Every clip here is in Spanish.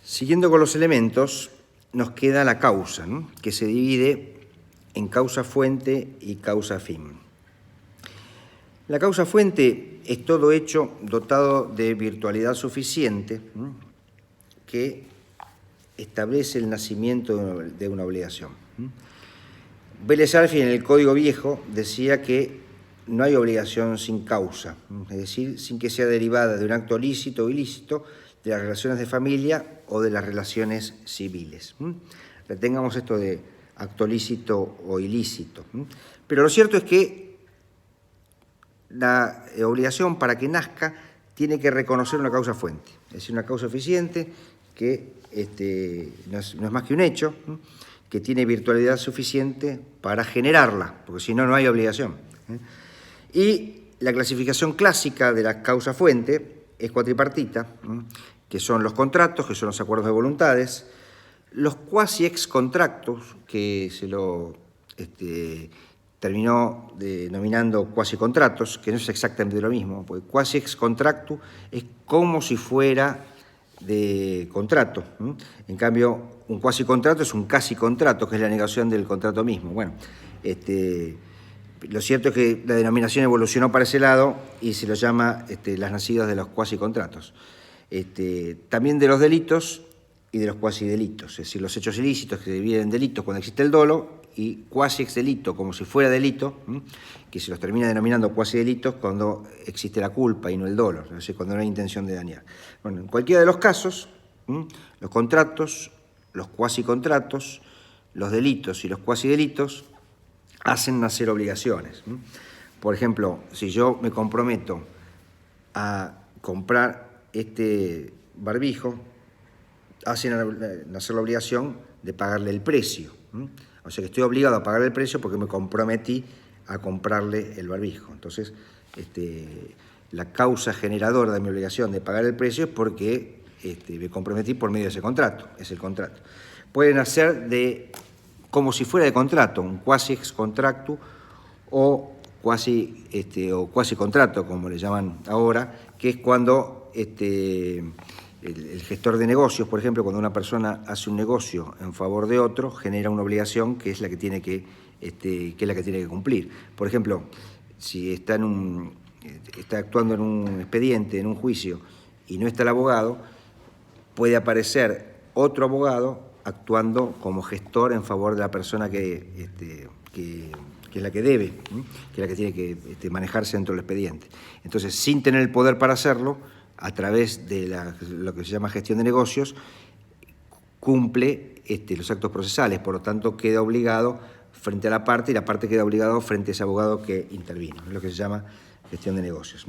Siguiendo con los elementos, nos queda la causa, ¿no?, que se divide en causa-fuente y causa-fin. La causa-fuente es todo hecho dotado de virtualidad suficiente, ¿no?, que establece el nacimiento de una obligación. Vélez Arfiel, en el Código Viejo, decía que no hay obligación sin causa, es decir, sin que sea derivada de un acto lícito o ilícito, de las relaciones de familia o de las relaciones civiles. Retengamos esto de acto lícito o ilícito. Pero lo cierto es que la obligación, para que nazca, tiene que reconocer una causa fuente, es decir, una causa eficiente que no es más que un hecho, que tiene virtualidad suficiente para generarla, porque si no, no hay obligación. Y la clasificación clásica de la causa fuente es cuatripartita, que son los contratos, que son los acuerdos de voluntades, los quasi ex contractos, que se lo terminó denominando quasi contratos, que no es exactamente lo mismo, porque quasi ex contractu es como si fuera de contrato. En cambio, un quasi contrato es un casi contrato, que es la negación del contrato mismo. Bueno, lo cierto es que la denominación evolucionó para ese lado y se lo llama las nacidas de los quasi contratos. También de los delitos y de los quasi delitos, es decir, los hechos ilícitos que se dividen en delitos cuando existe el dolo y quasi ex delito, como si fuera delito, que se los termina denominando quasi delitos cuando existe la culpa y no el dolo, es decir, cuando no hay intención de dañar. Bueno, en cualquiera de los casos, los contratos, los quasi contratos, los delitos y los quasi delitos hacen nacer obligaciones. Por ejemplo, si yo me comprometo a comprar este barbijo, hacen nacer la obligación de pagarle el precio. O sea que estoy obligado a pagar el precio porque me comprometí a comprarle el barbijo. Entonces, la causa generadora de mi obligación de pagar el precio es porque me comprometí por medio de ese contrato, es el contrato. Pueden hacer como si fuera de contrato, un quasi ex contractu o quasi contrato, como le llaman ahora, que es cuando el gestor de negocios, por ejemplo, cuando una persona hace un negocio en favor de otro, genera una obligación que es la que tiene que cumplir. Por ejemplo, si está actuando en un expediente, en un juicio, y no está el abogado, puede aparecer otro abogado actuando como gestor en favor de la persona que es la que debe, que es la que tiene que manejarse dentro del expediente. Entonces, sin tener el poder para hacerlo, a través de lo que se llama gestión de negocios, cumple los actos procesales, por lo tanto queda obligado frente a la parte y la parte queda obligado frente a ese abogado que intervino, es lo que se llama gestión de negocios.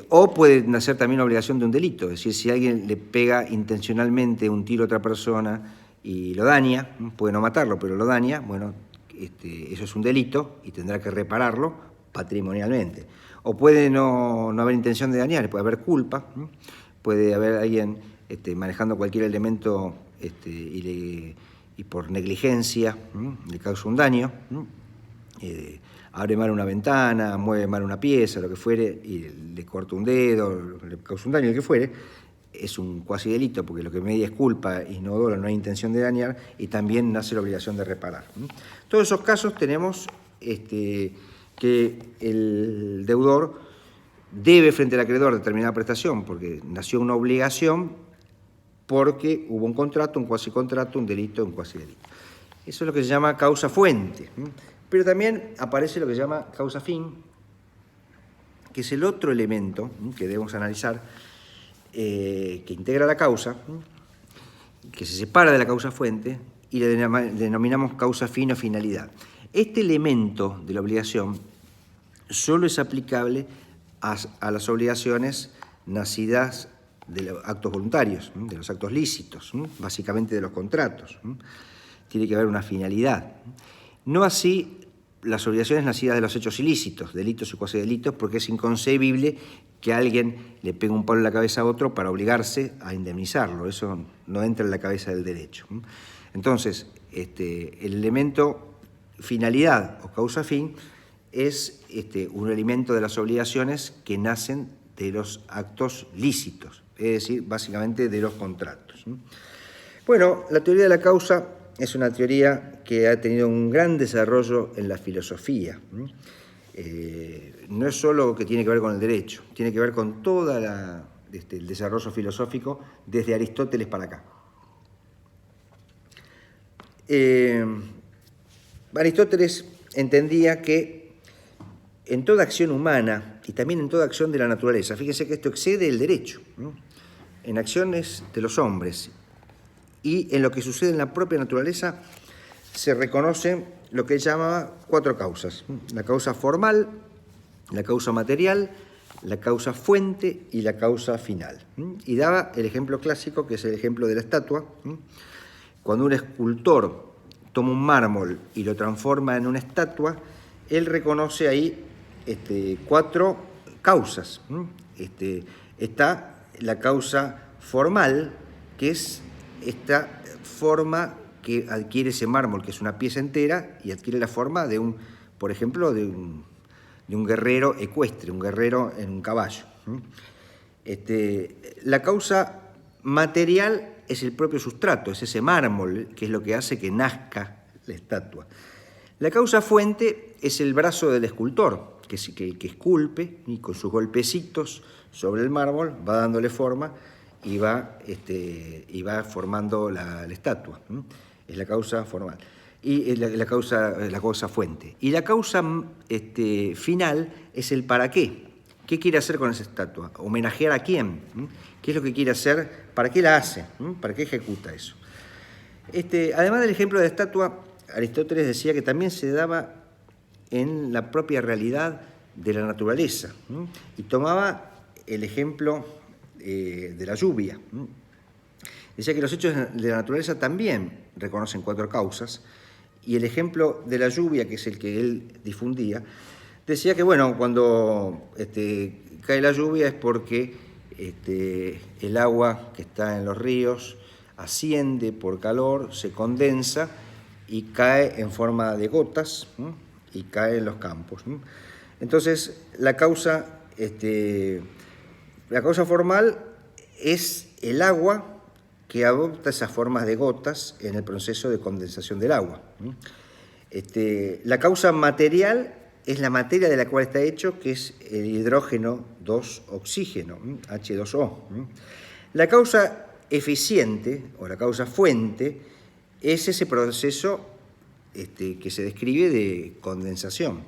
O puede nacer también la obligación de un delito, es decir, si alguien le pega intencionalmente un tiro a otra persona y lo daña, puede no matarlo, pero lo daña, bueno, eso es un delito y tendrá que repararlo patrimonialmente. O puede no haber intención de dañar, puede haber culpa, puede haber alguien manejando cualquier elemento y por negligencia le causa un daño, abre mal una ventana, mueve mal una pieza, lo que fuere, y le corta un dedo, le causa un daño, lo que fuere, es un cuasi delito, porque lo que media es culpa y no dolo, no hay intención de dañar, y también nace la obligación de reparar. Todos esos casos tenemos que el deudor debe frente al acreedor determinada prestación, porque nació una obligación, porque hubo un contrato, un cuasi contrato, un delito, un cuasi delito. Eso es lo que se llama causa fuente. Pero también aparece lo que se llama causa fin, que es el otro elemento que debemos analizar, que integra la causa, que se separa de la causa fuente y le denominamos causa fin o finalidad. Este elemento de la obligación solo es aplicable a las obligaciones nacidas de los actos voluntarios, de los actos lícitos, básicamente de los contratos. Tiene que haber una finalidad. No así las obligaciones nacidas de los hechos ilícitos, delitos y cuasi delitos, porque es inconcebible que alguien le pegue un palo en la cabeza a otro para obligarse a indemnizarlo. Eso no entra en la cabeza del derecho. Entonces, el elemento finalidad o causa fin es un elemento de las obligaciones que nacen de los actos lícitos, es decir, básicamente de los contratos. Bueno, la teoría de la causa es una teoría que ha tenido un gran desarrollo en la filosofía. No es solo que tiene que ver con el derecho, tiene que ver con todo el desarrollo filosófico desde Aristóteles para acá. Aristóteles entendía que en toda acción humana y también en toda acción de la naturaleza, fíjense que esto excede el derecho, ¿no? En acciones de los hombres y en lo que sucede en la propia naturaleza se reconoce lo que él llamaba 4 causas: la causa formal, la causa material, la causa fuente y la causa final. Y daba el ejemplo clásico, que es el ejemplo de la estatua. Cuando un escultor toma un mármol y lo transforma en una estatua, él reconoce ahí 4 causas. Está la causa formal, que es esta forma que adquiere ese mármol, que es una pieza entera, y adquiere la forma de por ejemplo, de un guerrero ecuestre, un guerrero en un caballo. La causa material es el propio sustrato, es ese mármol, que es lo que hace que nazca la estatua. La causa fuente es el brazo del escultor, que esculpe y con sus golpecitos sobre el mármol va dándole forma y va formando la estatua. Es la causa formal. Y la causa fuente. Y la causa final es el para qué. ¿Qué quiere hacer con esa estatua? ¿Homenajear a quién? ¿Qué es lo que quiere hacer? ¿Para qué la hace? ¿Para qué ejecuta eso? Además del ejemplo de la estatua, Aristóteles decía que también se daba en la propia realidad de la naturaleza, y tomaba el ejemplo de la lluvia. Decía que los hechos de la naturaleza también reconocen 4 causas, y el ejemplo de la lluvia, que es el que él difundía, decía que, bueno, cuando cae la lluvia es porque el agua que está en los ríos asciende por calor, se condensa y cae en forma de gotas, y cae en los campos. Entonces, la causa formal es el agua que adopta esas formas de gotas en el proceso de condensación del agua. La causa material es la materia de la cual está hecho, que es el hidrógeno 2 oxígeno, H2O. La causa eficiente, o la causa fuente, es ese proceso que se describe de condensación.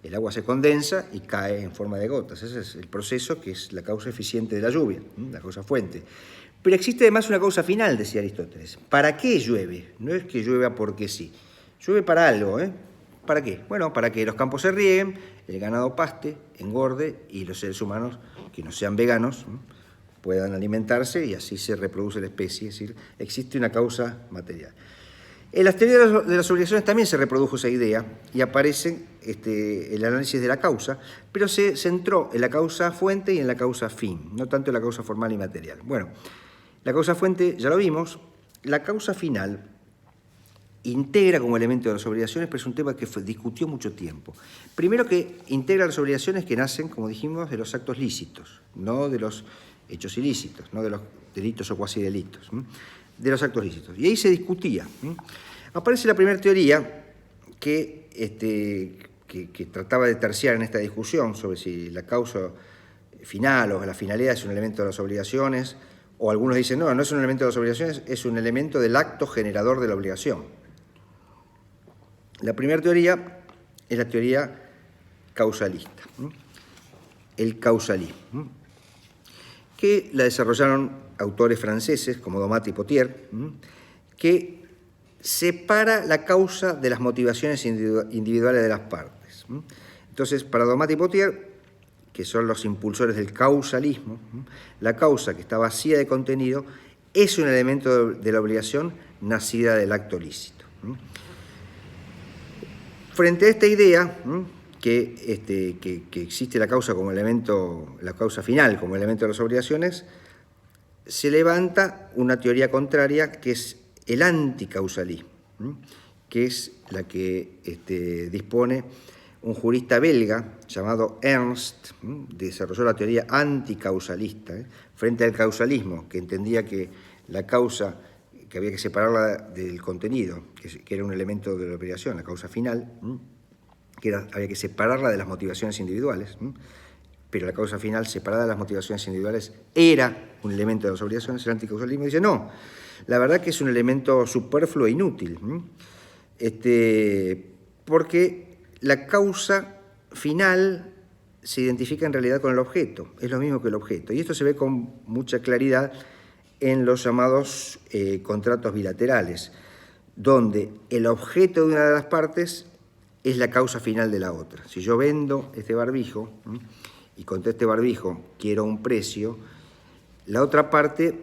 El agua se condensa y cae en forma de gotas. Ese es el proceso que es la causa eficiente de la lluvia, la causa fuente. Pero existe además una causa final, decía Aristóteles. ¿Para qué llueve? No es que llueva porque sí. Llueve para algo, ¿Para qué? Bueno, para que los campos se rieguen, el ganado paste, engorde y los seres humanos, que no sean veganos, puedan alimentarse y así se reproduce la especie. Es decir, existe una causa material. En las teorías de las obligaciones también se reprodujo esa idea y aparece el análisis de la causa, pero se centró en la causa fuente y en la causa fin, no tanto en la causa formal y material. Bueno, la causa fuente ya lo vimos. La causa final integra como elemento de las obligaciones, pero es un tema que discutió mucho tiempo. Primero, que integra las obligaciones que nacen, como dijimos, de los actos lícitos, no de los hechos ilícitos, no de los delitos o cuasi delitos, de los actos lícitos. Y ahí se discutía. Aparece la primera teoría que trataba de terciar en esta discusión sobre si la causa final o la finalidad es un elemento de las obligaciones, o algunos dicen, no es un elemento de las obligaciones, es un elemento del acto generador de la obligación. La primera teoría es la teoría causalista, el causalismo, que la desarrollaron autores franceses como Domat y Potier, que separa la causa de las motivaciones individuales de las partes. Entonces, para Domat y Potier, que son los impulsores del causalismo, la causa, que está vacía de contenido, es un elemento de la obligación nacida del acto lícito. Frente a esta idea, que existe la causa como elemento, la causa final como elemento de las obligaciones, se levanta una teoría contraria, que es el anticausalismo, que es la que dispone un jurista belga llamado Ernst desarrolló la teoría anticausalista frente al causalismo, que entendía que la causa, que había que separarla del contenido, que era un elemento de la obligación, la causa final, que había que separarla de las motivaciones individuales, pero la causa final, separada de las motivaciones individuales, era un elemento de las obligaciones. El anticausalismo dice, no, la verdad que es un elemento superfluo e inútil, porque la causa final se identifica en realidad con el objeto, es lo mismo que el objeto, y esto se ve con mucha claridad en los llamados contratos bilaterales, donde el objeto de una de las partes es la causa final de la otra. Si yo vendo este barbijo y contra este barbijo quiero un precio, la otra parte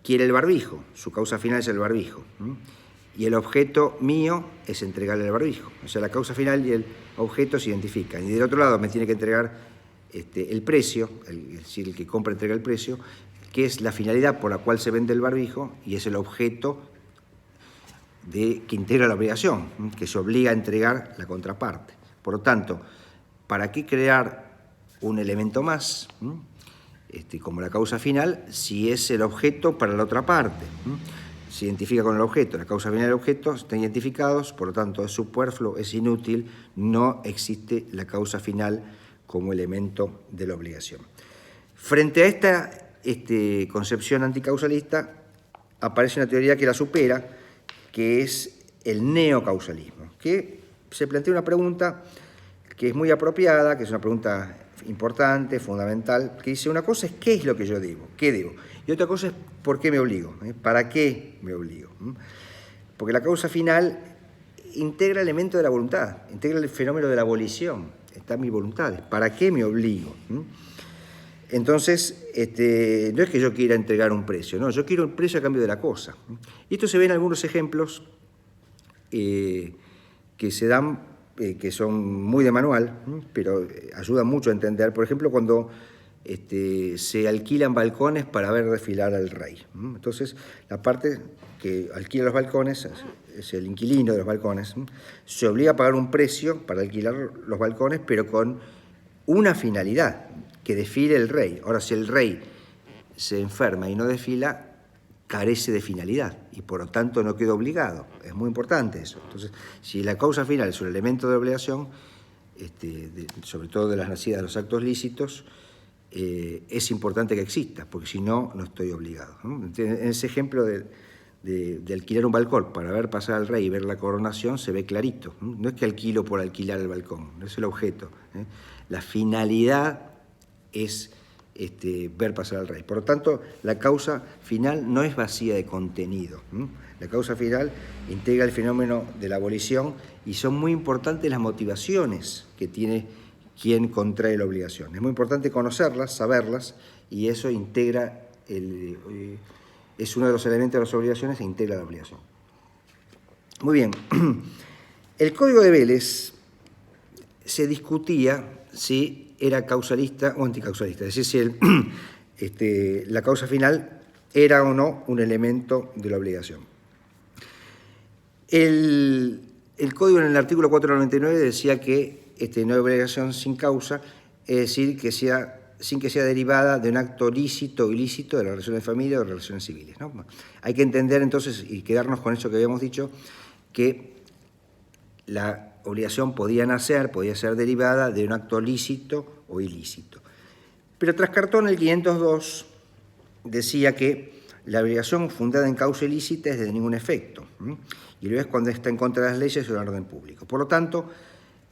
quiere el barbijo, su causa final es el barbijo, y el objeto mío es entregarle el barbijo. O sea, la causa final y el objeto se identifican. Y del otro lado me tiene que entregar el precio, es decir, el que compra entrega el precio, que es la finalidad por la cual se vende el barbijo y es el objeto que integra la obligación, que se obliga a entregar la contraparte. Por lo tanto, ¿para qué crear un elemento más, como la causa final, si es el objeto para la otra parte? Se identifica con el objeto, la causa final y el objeto están identificados, por lo tanto es superfluo, es inútil, no existe la causa final como elemento de la obligación. Frente a esta concepción anticausalista, aparece una teoría que la supera, que es el neocausalismo, que se plantea una pregunta que es muy apropiada, que es una pregunta importante, fundamental, que dice, una cosa es qué es lo que yo debo, qué debo, y otra cosa es por qué me obligo, para qué me obligo. Porque la causa final integra el elemento de la voluntad, integra el fenómeno de la volición, está mi voluntad, ¿para qué me obligo? Entonces, no es que yo quiera entregar un precio, no, yo quiero un precio a cambio de la cosa. Y esto se ve en algunos ejemplos que se dan, que son muy de manual, pero ayudan mucho a entender. Por ejemplo, cuando se alquilan balcones para ver desfilar al rey. Entonces, la parte que alquila los balcones, es el inquilino de los balcones, se obliga a pagar un precio para alquilar los balcones, pero con una finalidad, que desfile el rey. Ahora, si el rey se enferma y no desfila, carece de finalidad y por lo tanto no queda obligado. Es muy importante eso. Entonces, si la causa final es un elemento de obligación, sobre todo de las nacidas de los actos lícitos, es importante que exista, porque si no, no estoy obligado. En ese ejemplo de alquilar un balcón para ver pasar al rey y ver la coronación, se ve clarito. No es que alquilo por alquilar el balcón, no es el objeto. La finalidad es ver pasar al rey. Por lo tanto, la causa final no es vacía de contenido. La causa final integra el fenómeno de la abolición y son muy importantes las motivaciones que tiene quien contrae la obligación. Es muy importante conocerlas, saberlas, y eso integra, es uno de los elementos de las obligaciones e integra la obligación. Muy bien. El Código de Vélez se discutía si era causalista o anticausalista, es decir, si la causa final era o no un elemento de la obligación. El Código en el artículo 499 decía que no hay obligación sin causa, es decir, que sin que sea derivada de un acto lícito o ilícito de la relación de familia o de relaciones civiles, ¿no? Hay que entender entonces, y quedarnos con eso que habíamos dicho, que la obligación podía ser derivada de un acto lícito o ilícito. Pero Trascartón, el 502, decía que la obligación fundada en causa ilícita es de ningún efecto, y luego es cuando está en contra de las leyes o del orden público. Por lo tanto,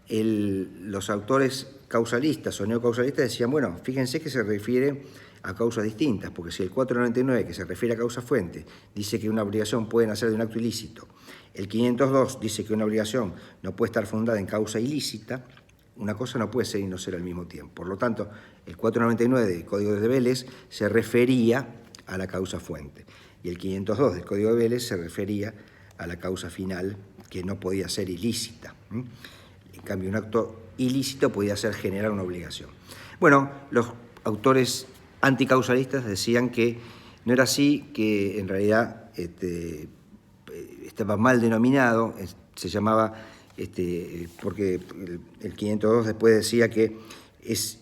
los autores causalistas o neocausalistas decían, bueno, fíjense que se refiere a causas distintas, porque si el 499, que se refiere a causa fuente, dice que una obligación puede nacer de un acto ilícito, el 502 dice que una obligación no puede estar fundada en causa ilícita, una cosa no puede ser y no ser al mismo tiempo. Por lo tanto, el 499 del Código de Vélez se refería a la causa fuente y el 502 del Código de Vélez se refería a la causa final, que no podía ser ilícita. En cambio, un acto ilícito podía generar una obligación. Bueno, los autores anticausalistas decían que no era así, que en realidad estaba mal denominado, se llamaba porque el 502 después decía que es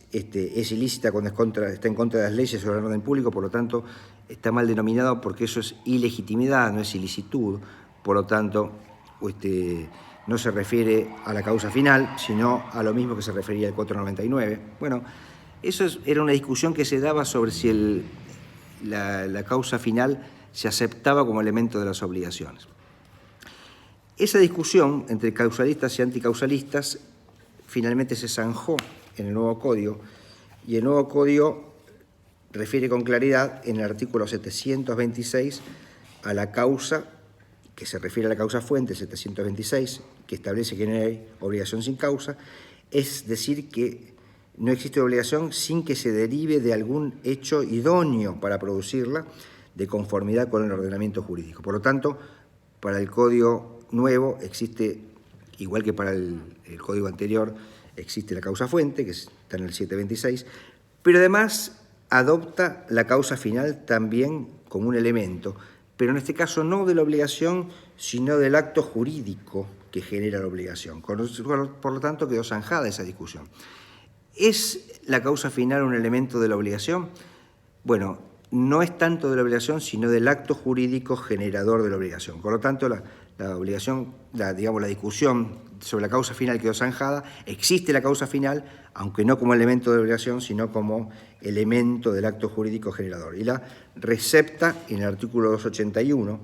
ilícita cuando está en contra de las leyes sobre el orden público, por lo tanto está mal denominado porque eso es ilegitimidad, no es ilicitud, por lo tanto no se refiere a la causa final, sino a lo mismo que se refería al 499. Bueno, eso era una discusión que se daba sobre si la causa final se aceptaba como elemento de las obligaciones. Esa discusión entre causalistas y anticausalistas finalmente se zanjó en el nuevo código, y el nuevo código refiere con claridad en el artículo 726 a la causa, que se refiere a la causa fuente, 726, que establece que no hay obligación sin causa, es decir, que no existe obligación sin que se derive de algún hecho idóneo para producirla de conformidad con el ordenamiento jurídico. Por lo tanto, para el código nuevo existe, igual que para el código anterior, existe la causa fuente, que está en el 726, pero además adopta la causa final también como un elemento, pero en este caso no de la obligación, sino del acto jurídico que genera la obligación. Por lo tanto, quedó zanjada esa discusión. ¿Es la causa final un elemento de la obligación? Bueno, no es tanto de la obligación, sino del acto jurídico generador de la obligación. Por lo tanto, la discusión sobre la causa final quedó zanjada. Existe la causa final, aunque no como elemento de obligación, sino como elemento del acto jurídico generador. Y la recepta en el artículo 281,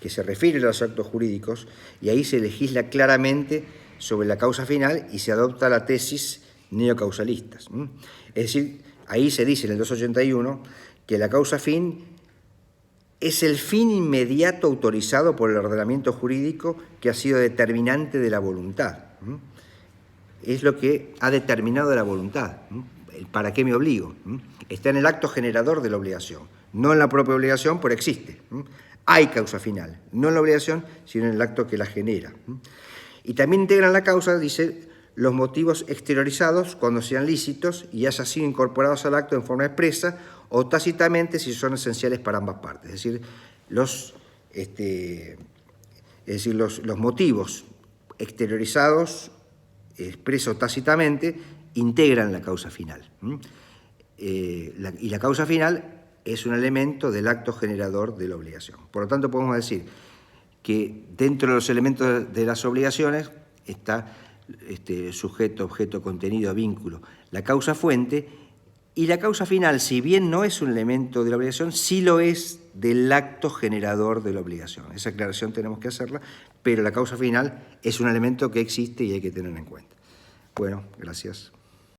que se refiere a los actos jurídicos, y ahí se legisla claramente sobre la causa final y se adopta la tesis neocausalistas. Es decir, ahí se dice en el 281 que la causa fin es el fin inmediato autorizado por el ordenamiento jurídico que ha sido determinante de la voluntad. Es lo que ha determinado la voluntad. El ¿para qué me obligo? Está en el acto generador de la obligación, no en la propia obligación, pero existe. Hay causa final, no en la obligación, sino en el acto que la genera. Y también integran la causa, dice, los motivos exteriorizados cuando sean lícitos y hayan sido incorporados al acto en forma expresa o tácitamente si son esenciales para ambas partes. Es decir, los motivos exteriorizados, expresos tácitamente, integran la causa final. Y la causa final es un elemento del acto generador de la obligación. Por lo tanto, podemos decir que dentro de los elementos de las obligaciones está sujeto, objeto, contenido, vínculo, la causa fuente, y la causa final, si bien no es un elemento de la obligación, sí lo es del acto generador de la obligación. Esa aclaración tenemos que hacerla, pero la causa final es un elemento que existe y hay que tenerlo en cuenta. Bueno, gracias.